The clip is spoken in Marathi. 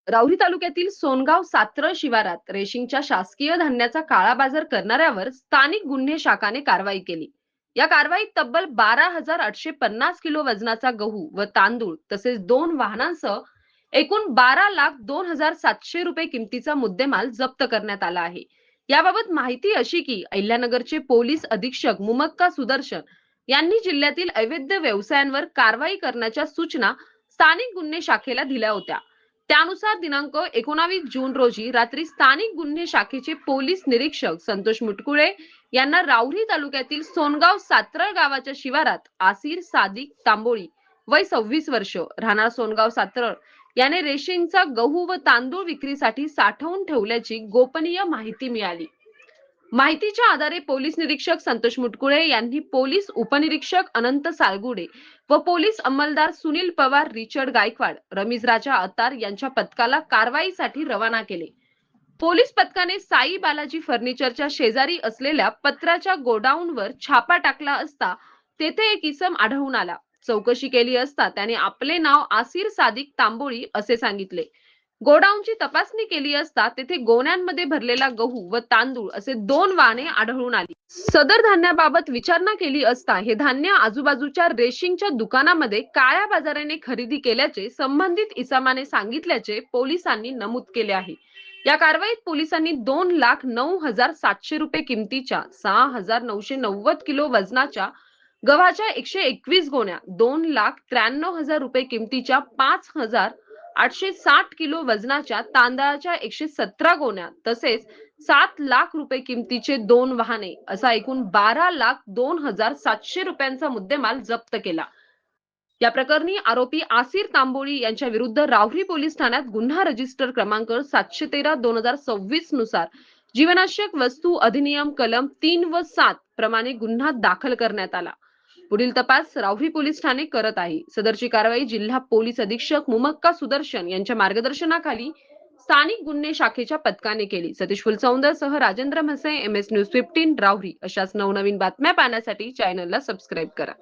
राहुरी तालुक्यातील सोनगाव सात्रळ शिवारात रेशींगच्या शासकीय धान्याचा काळाबाजार करणाऱ्यावर स्थानिक गुन्हे शाखाने कारवाई केली. या कारवाईत तब्बल 12,850 किलो वजनाचा गहू व तांदूळ तसेच 2 वाहनांसह एकूण 12,02,700 रुपये किमतीचा मुद्देमाल जप्त करण्यात आला आहे. याबाबत माहिती अशी की अहिल्यानगरचे पोलीस अधीक्षक मुमक्का सुदर्शन यांनी जिल्ह्यातील अवैध व्यवसायांवर कारवाई करण्याच्या सूचना स्थानिक गुन्हे शाखेला दिल्या होत्या. त्यानुसार दिनांक 19 जून रोजी रात्री स्थानिक गुन्हे शाखेचे पोलीस निरीक्षक संतोष मुटकुळे यांना राहुरी तालुक्यातील सोनगाव सात्रळ गावाच्या शिवारात आसिर सादिक तांबोळी वय 26 वर्ष राहणार सोनगाव सात्रळ याने रेशींगचा गहू व तांदूळ विक्रीसाठी साठवून ठेवल्याची गोपनीय माहिती मिळाली. माहितीच्या आधारे पोलीस निरीक्षक संतोष मुटकुळे यांनी पोलीस उपनिरीक्षक अनंत सालगुडे व पोलीस अंमलदार सुनील पवार, रिचर्ड गायकवाड, रमीज राजा अत्तार यांच्या पथकाला कारवाईसाठी रवाना केले. पोलीस पथकाने साई बालाजी फर्निचरच्या शेजारी असलेल्या पत्राच्या गोडाऊनवर छापा टाकला असता तेथे एक इसम आढळून आला. चौकशी केली असता त्याने आपले नाव आसिर सादिक तांबोळी असे सांगितले. गोडाऊनची तपासणी केली असता तेथे गोण्यांमध्ये भरलेला गहू व तांदूळ असे 2 वाहने आढळून आली. सदर धान्याबाबत विचारणा केली असता हे धान्य आजूबाजूच्या रेशींगच्या दुकानामध्ये काळ्या बाजाराने खरेदी केल्याचे संबंधित इसमाने सांगितल्याचे पोलिसांनी नमूद केले आहे. या कारवाईत पोलिसांनी 2,09,700 रुपये किमतीच्या 6,990 किलो वजनाच्या गव्हाच्या 121 गोण्या, 2,93,000 रुपये किमतीच्या 5,860 किलो वजनाच्या तांदळाच्या 117 गोण्या तसेच 7 लाख रुपये किमतीचे 2 वाहने असा एकूण 12,02,700 रुपयांचा मुद्देमाल जप्त केला. या प्रकरणी आरोपी आसिर तांबोळी यांच्या विरुद्ध राहुरी पोलीस ठाण्यात गुन्हा रजिस्टर क्रमांक 713/2026 नुसार जीवनावश्यक वस्तू अधिनियम कलम 3 व 7 प्रमाणे गुन्हा दाखल करण्यात आला. पुढील तपास राहुरी पोलीस ठाणे करत आहे. सदरची कारवाई जिल्हा पोलीस अधीक्षक मुमक्का सुदर्शन यांच्या मार्गदर्शनाखाली स्थानिक गुन्हे शाखेच्या पथकाने केली. सतीश फुलसौंदरसह राजेंद्र म्हसे, MS न्यूज 15 राहुरी. अशाच नवनवीन बातम्या पाहण्यासाठी चॅनलला सबस्क्राईब करा.